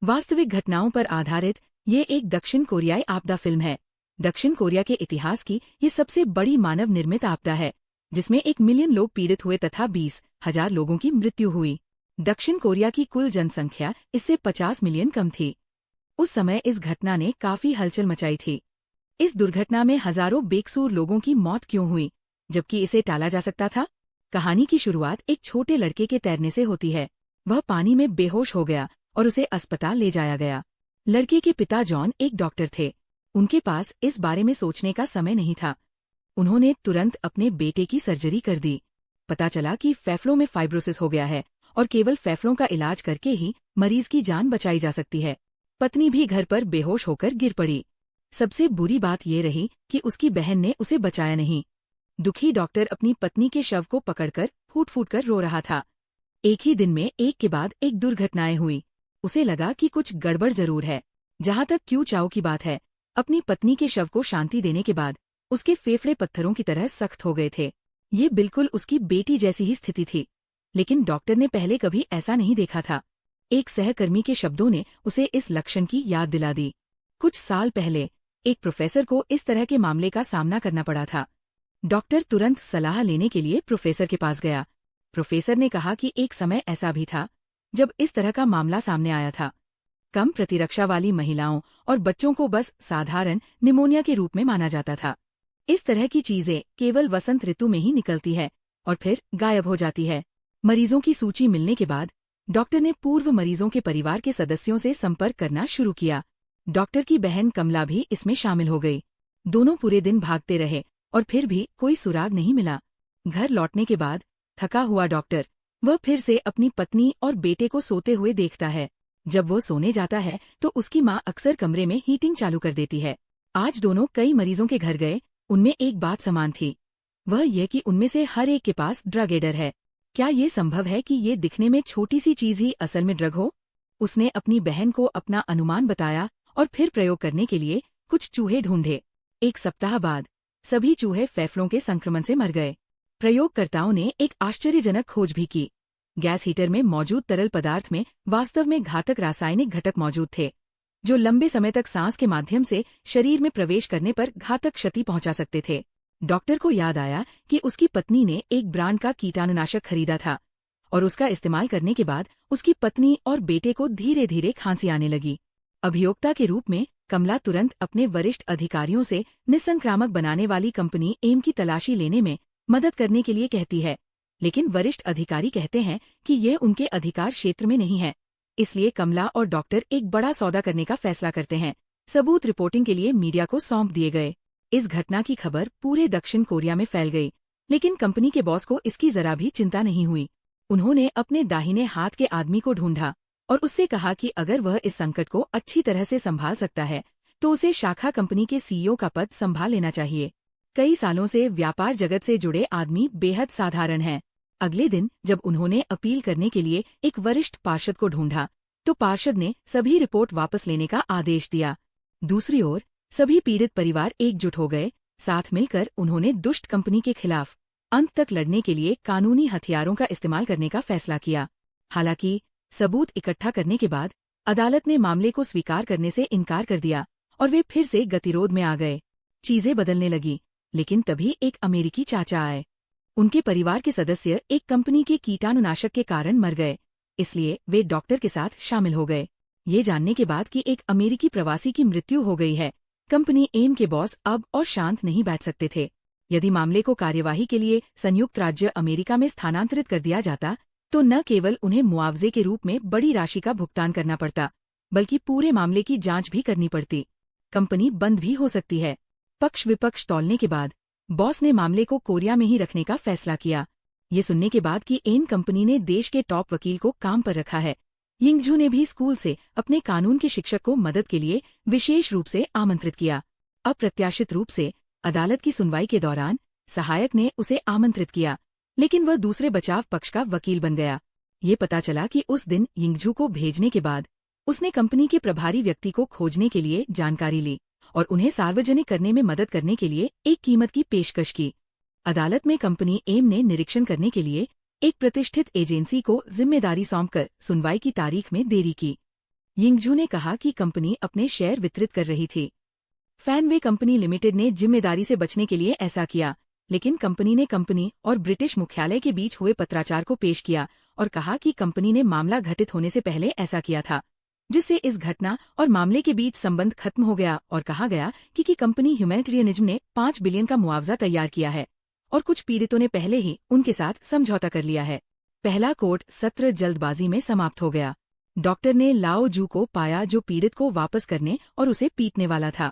वास्तविक घटनाओं पर आधारित ये एक दक्षिण कोरियाई आपदा फिल्म है। दक्षिण कोरिया के इतिहास की ये सबसे बड़ी मानव निर्मित आपदा है, जिसमें 1 मिलियन लोग पीड़ित हुए तथा 20,000 लोगों की मृत्यु हुई। दक्षिण कोरिया की कुल जनसंख्या इससे 50 मिलियन कम थी। उस समय इस घटना ने काफी हलचल मचाई थी। इस दुर्घटना में हजारों बेकसूर लोगों की मौत क्यों हुई, जबकि इसे टाला जा सकता था? कहानी की शुरुआत एक छोटे लड़के के तैरने से होती है। वह पानी में बेहोश हो गया और उसे अस्पताल ले जाया गया। लड़के के पिता जॉन एक डॉक्टर थे। उनके पास इस बारे में सोचने का समय नहीं था। उन्होंने तुरंत अपने बेटे की सर्जरी कर दी। पता चला कि फेफड़ों में फाइब्रोसिस हो गया है और केवल फेफड़ों का इलाज करके ही मरीज की जान बचाई जा सकती है। पत्नी भी घर पर बेहोश होकर गिर पड़ी। सबसे बुरी बात ये रही कि उसकी बहन ने उसे बचाया नहीं। दुखी डॉक्टर अपनी पत्नी के शव को पकड़कर फूट फूट कर रो रहा था। एक ही दिन में एक के बाद एक दुर्घटनाएं हुई। उसे लगा कि कुछ गड़बड़ जरूर है। जहां तक क्यू चाओ की बात है, अपनी पत्नी के शव को शांति देने के बाद उसके फेफड़े पत्थरों की तरह सख्त हो गए थे। ये बिल्कुल उसकी बेटी जैसी ही स्थिति थी, लेकिन डॉक्टर ने पहले कभी ऐसा नहीं देखा था। एक सहकर्मी के शब्दों ने उसे इस लक्षण की याद दिला दी। कुछ साल पहले एक प्रोफेसर को इस तरह के मामले का सामना करना पड़ा था। डॉक्टर तुरंत सलाह लेने के लिए प्रोफेसर के पास गया। प्रोफेसर ने कहा कि एक समय ऐसा भी था जब इस तरह का मामला सामने आया था। कम प्रतिरक्षा वाली महिलाओं और बच्चों को बस साधारण निमोनिया के रूप में माना जाता था। इस तरह की चीजें केवल वसंत ऋतु में ही निकलती है और फिर गायब हो जाती है। मरीजों की सूची मिलने के बाद डॉक्टर ने पूर्व मरीजों के परिवार के सदस्यों से संपर्क करना शुरू किया। डॉक्टर की बहन कमला भी इसमें शामिल हो गई। दोनों पूरे दिन भागते रहे और फिर भी कोई सुराग नहीं मिला। घर लौटने के बाद थका हुआ डॉक्टर वह फिर से अपनी पत्नी और बेटे को सोते हुए देखता है। जब वो सोने जाता है तो उसकी माँ अक्सर कमरे में हीटिंग चालू कर देती है। आज दोनों कई मरीजों के घर गए। उनमें एक बात समान थी, वह यह कि उनमें से हर एक के पास ड्रग एडर है। क्या ये संभव है कि ये दिखने में छोटी सी चीज ही असल में ड्रग हो? उसने अपनी बहन को अपना अनुमान बताया और फिर प्रयोग करने के लिए कुछ चूहे ढूंढे। 1 सप्ताह बाद सभी चूहे फेफड़ों के संक्रमण से मर गए। प्रयोगकर्ताओं ने एक आश्चर्यजनक खोज भी की। गैस हीटर में मौजूद तरल पदार्थ में वास्तव में घातक रासायनिक घटक मौजूद थे, जो लंबे समय तक सांस के माध्यम से शरीर में प्रवेश करने पर घातक क्षति पहुंचा सकते थे। डॉक्टर को याद आया कि उसकी पत्नी ने एक ब्रांड का कीटाणुनाशक खरीदा था और उसका इस्तेमाल करने के बाद उसकी पत्नी और बेटे को धीरे धीरे खांसी आने लगी। अभियोक्ता के रूप में कमला तुरंत अपने वरिष्ठ अधिकारियों से निसंक्रामक बनाने वाली कंपनी एम की तलाशी लेने में मदद करने के लिए कहती है, लेकिन वरिष्ठ अधिकारी कहते हैं कि ये उनके अधिकार क्षेत्र में नहीं है। इसलिए कमला और डॉक्टर एक बड़ा सौदा करने का फैसला करते हैं। सबूत रिपोर्टिंग के लिए मीडिया को सौंप दिए गए। इस घटना की खबर पूरे दक्षिण कोरिया में फैल गई, लेकिन कंपनी के बॉस को इसकी जरा भी चिंता नहीं हुई। उन्होंने अपने दाहिने हाथ के आदमी को ढूंढा और उससे कहा कि अगर वह इस संकट को अच्छी तरह से संभाल सकता है तो उसे शाखा कंपनी के सीईओ का पद संभाल लेना चाहिए। कई सालों से व्यापार जगत से जुड़े आदमी बेहद साधारण हैं। अगले दिन जब उन्होंने अपील करने के लिए एक वरिष्ठ पार्षद को ढूंढा तो पार्षद ने सभी रिपोर्ट वापस लेने का आदेश दिया। दूसरी ओर सभी पीड़ित परिवार एकजुट हो गए। साथ मिलकर उन्होंने दुष्ट कंपनी के खिलाफ अंत तक लड़ने के लिए कानूनी हथियारों का इस्तेमाल करने का फैसला किया। हालांकि सबूत इकट्ठा करने के बाद अदालत ने मामले को स्वीकार करने से इनकार कर दिया और वे फिर से गतिरोध में आ गए। चीजें बदलने लगी, लेकिन तभी एक अमेरिकी चाचा आए। उनके परिवार के सदस्य एक कंपनी के कीटाणुनाशक के कारण मर गए, इसलिए वे डॉक्टर के साथ शामिल हो गए। ये जानने के बाद कि एक अमेरिकी प्रवासी की मृत्यु हो गई है, कंपनी एम के बॉस अब और शांत नहीं बैठ सकते थे। यदि मामले को कार्यवाही के लिए संयुक्त राज्य अमेरिका में स्थानांतरित कर दिया जाता तो न केवल उन्हें मुआवजे के रूप में बड़ी राशि का भुगतान करना पड़ता, बल्कि पूरे मामले की जांच भी करनी पड़ती। कंपनी बंद भी हो सकती है। पक्ष विपक्ष तौलने के बाद बॉस ने मामले को कोरिया में ही रखने का फैसला किया। ये सुनने के बाद कि एन कंपनी ने देश के टॉप वकील को काम पर रखा है, यिंगजू ने भी स्कूल से अपने कानून के शिक्षक को मदद के लिए विशेष रूप से आमंत्रित किया। अप्रत्याशित रूप से अदालत की सुनवाई के दौरान सहायक ने उसे आमंत्रित किया, लेकिन वह दूसरे बचाव पक्ष का वकील बन गया। ये पता चला कि उस दिन यिंगजू को भेजने के बाद उसने कंपनी के प्रभारी व्यक्ति को खोजने के लिए जानकारी ली और उन्हें सार्वजनिक करने में मदद करने के लिए एक कीमत की पेशकश की। अदालत में कंपनी एम ने निरीक्षण करने के लिए एक प्रतिष्ठित एजेंसी को जिम्मेदारी सौंपकर सुनवाई की तारीख में देरी की। यिंगजू ने कहा कि कंपनी अपने शेयर वितरित कर रही थी। फैनवे कंपनी लिमिटेड ने जिम्मेदारी से बचने के लिए ऐसा किया, लेकिन कंपनी ने कंपनी और ब्रिटिश मुख्यालय के बीच हुए पत्राचार को पेश किया और कहा कि कंपनी ने मामला घटित होने से पहले ऐसा किया था, जिससे इस घटना और मामले के बीच संबंध खत्म हो गया और कहा गया कि कंपनी ह्यूमैनिटेरियनिज्म ने 5 बिलियन का मुआवजा तैयार किया है और कुछ पीड़ितों ने पहले ही उनके साथ समझौता कर लिया है। पहला कोर्ट सत्र जल्दबाजी में समाप्त हो गया। डॉक्टर ने लाओ जू को पाया जो पीड़ित को वापस करने और उसे पीटने वाला था।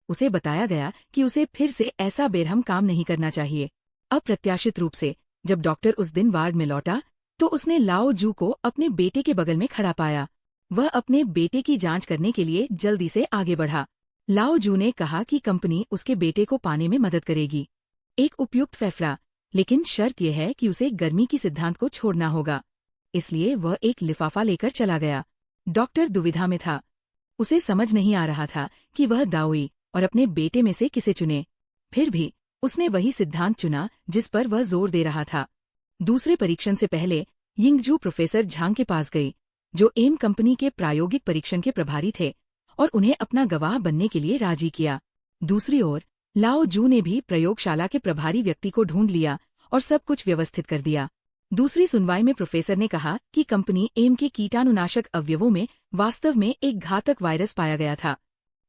उसे बताया गया कि उसे फिर से ऐसा बेरहम काम नहीं करना चाहिए। अप्रत्याशित रूप से जब डॉक्टर उस दिन वार्ड में लौटा तो उसने लाओ जू को अपने बेटे के बगल में खड़ा पाया। वह अपने बेटे की जांच करने के लिए जल्दी से आगे बढ़ा। लाओ जू ने कहा कि कंपनी उसके बेटे को पाने में मदद करेगी, एक उपयुक्त फैसला, लेकिन शर्त यह है कि उसे गर्मी की सिद्धांत को छोड़ना होगा। इसलिए वह एक लिफाफा लेकर चला गया। डॉक्टर दुविधा में था। उसे समझ नहीं आ रहा था कि वह दाओई और अपने बेटे में से किसे चुने। फिर भी उसने वही सिद्धांत चुना जिस पर वह जोर दे रहा था। दूसरे परीक्षण से पहले यिंगजू प्रोफेसर झांग के पास गई, जो एम कंपनी के प्रायोगिक परीक्षण के प्रभारी थे, और उन्हें अपना गवाह बनने के लिए राजी किया। दूसरी ओर लाओ जू ने भी प्रयोगशाला के प्रभारी व्यक्ति को ढूंढ लिया और सब कुछ व्यवस्थित कर दिया। दूसरी सुनवाई में प्रोफेसर ने कहा कि कंपनी एम के कीटाणुनाशक अवयवों में वास्तव में एक घातक वायरस पाया गया था।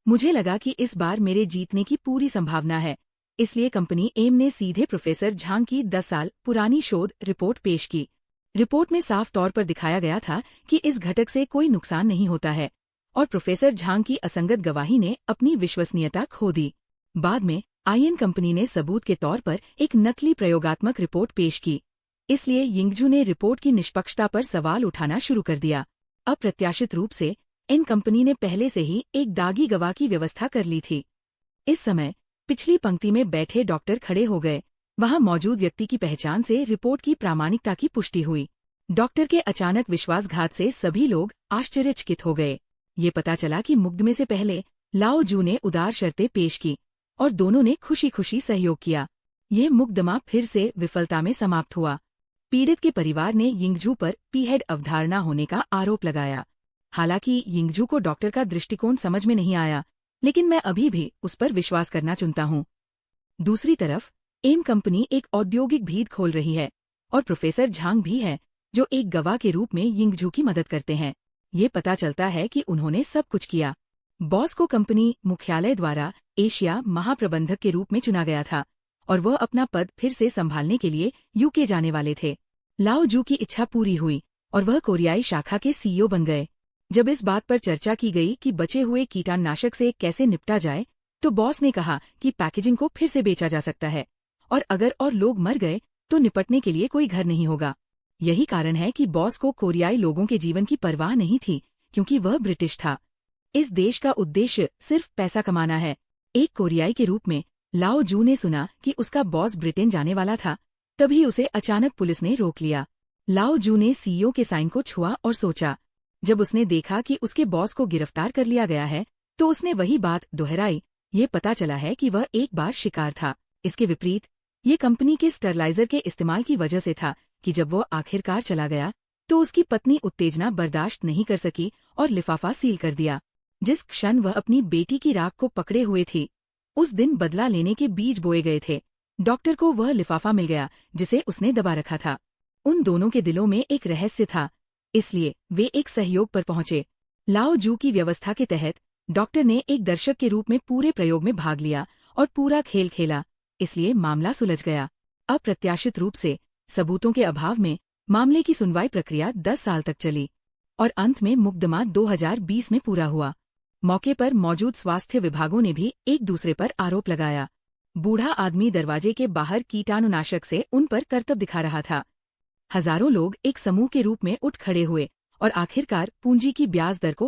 मुझे लगा कि इस बार मेरे जीतने की पूरी संभावना है, इसलिए कंपनी एम ने सीधे प्रोफेसर झांग की 10 साल पुरानी शोध रिपोर्ट पेश की। रिपोर्ट में साफ तौर पर दिखाया गया था कि इस घटक से कोई नुकसान नहीं होता है, और प्रोफेसर झांग की असंगत गवाही ने अपनी विश्वसनीयता खो दी। बाद में आईएन कंपनी ने सबूत के तौर पर एक नकली प्रयोगात्मक रिपोर्ट पेश की, इसलिए यिंगजू ने रिपोर्ट की निष्पक्षता पर सवाल उठाना शुरू कर दिया। अप्रत्याशित रूप से एन कंपनी ने पहले से ही एक दागी गवाह की व्यवस्था कर ली थी। इस समय पिछली पंक्ति में बैठे डॉक्टर खड़े हो गए। वहां मौजूद व्यक्ति की पहचान से रिपोर्ट की प्रामाणिकता की पुष्टि हुई। डॉक्टर के अचानक विश्वासघात से सभी लोग आश्चर्यचकित हो गए। ये पता चला कि मुकदमे से पहले लाओ जू ने उदार शर्तें पेश की और दोनों ने खुशी खुशी सहयोग किया। यह मुकदमा फिर से विफलता में समाप्त हुआ। पीड़ित के परिवार ने यिंगजू पर पीहेड अवधारणा होने का आरोप लगाया। हालांकि यिंगजू को डॉक्टर का दृष्टिकोण समझ में नहीं आया, लेकिन मैं अभी भी उस पर विश्वास करना चुनता हूँ। दूसरी तरफ एम कंपनी एक औद्योगिक भीड़ खोल रही है और प्रोफेसर झांग भी है, जो एक गवाह के रूप में यिंगजू की मदद करते हैं। ये पता चलता है कि उन्होंने सब कुछ किया। बॉस को कंपनी मुख्यालय द्वारा एशिया महाप्रबंधक के रूप में चुना गया था और वह अपना पद फिर से संभालने के लिए यूके जाने वाले थे। लाओ जू की इच्छा पूरी हुई और वह कोरियाई शाखा के सीईओ बन गए। जब इस बात पर चर्चा की गई कि बचे हुए कीटाणुनाशक से कैसे निपटा जाए, तो बॉस ने कहा कि पैकेजिंग को फिर से बेचा जा सकता है, और अगर और लोग मर गए तो निपटने के लिए कोई घर नहीं होगा। यही कारण है कि बॉस को कोरियाई लोगों के जीवन की परवाह नहीं थी, क्योंकि वह ब्रिटिश था। इस देश का उद्देश्य सिर्फ पैसा कमाना है। एक कोरियाई के रूप में लाओ जू ने सुना कि उसका बॉस ब्रिटेन जाने वाला था, तभी उसे अचानक पुलिस ने रोक लिया। लाओ जू ने सीईओ के साइन को छुआ और सोचा। जब उसने देखा कि उसके बॉस को गिरफ्तार कर लिया गया है, तो उसने वही बात दोहराई। ये पता चला है कि वह एक बार शिकार था। इसके विपरीत ये कंपनी के स्टरलाइजर के इस्तेमाल की वजह से था कि जब वो आखिरकार चला गया तो उसकी पत्नी उत्तेजना बर्दाश्त नहीं कर सकी और लिफाफा सील कर दिया। जिस क्षण वह अपनी बेटी की राख को पकड़े हुए थी, उस दिन बदला लेने के बीज बोए गए थे। डॉक्टर को वह लिफाफा मिल गया जिसे उसने दबा रखा था। उन दोनों के दिलों में एक रहस्य था, इसलिए वे एक सहयोग पर पहुंचे। लाओ जू की व्यवस्था के तहत डॉक्टर ने एक दर्शक के रूप में पूरे प्रयोग में भाग लिया और पूरा खेल खेला, इसलिए मामला सुलझ गया। अप्रत्याशित रूप से सबूतों के अभाव में मामले की सुनवाई प्रक्रिया 10 साल तक चली और अंत में मुकदमा 2020 में पूरा हुआ। मौके पर मौजूद स्वास्थ्य विभागों ने भी एक दूसरे पर आरोप लगाया। बूढ़ा आदमी दरवाजे के बाहर कीटाणुनाशक से उन पर करतब दिखा रहा था। हजारों लोग एक समूह के रूप में उठ खड़े हुए और आखिरकार पूंजी की ब्याज दर को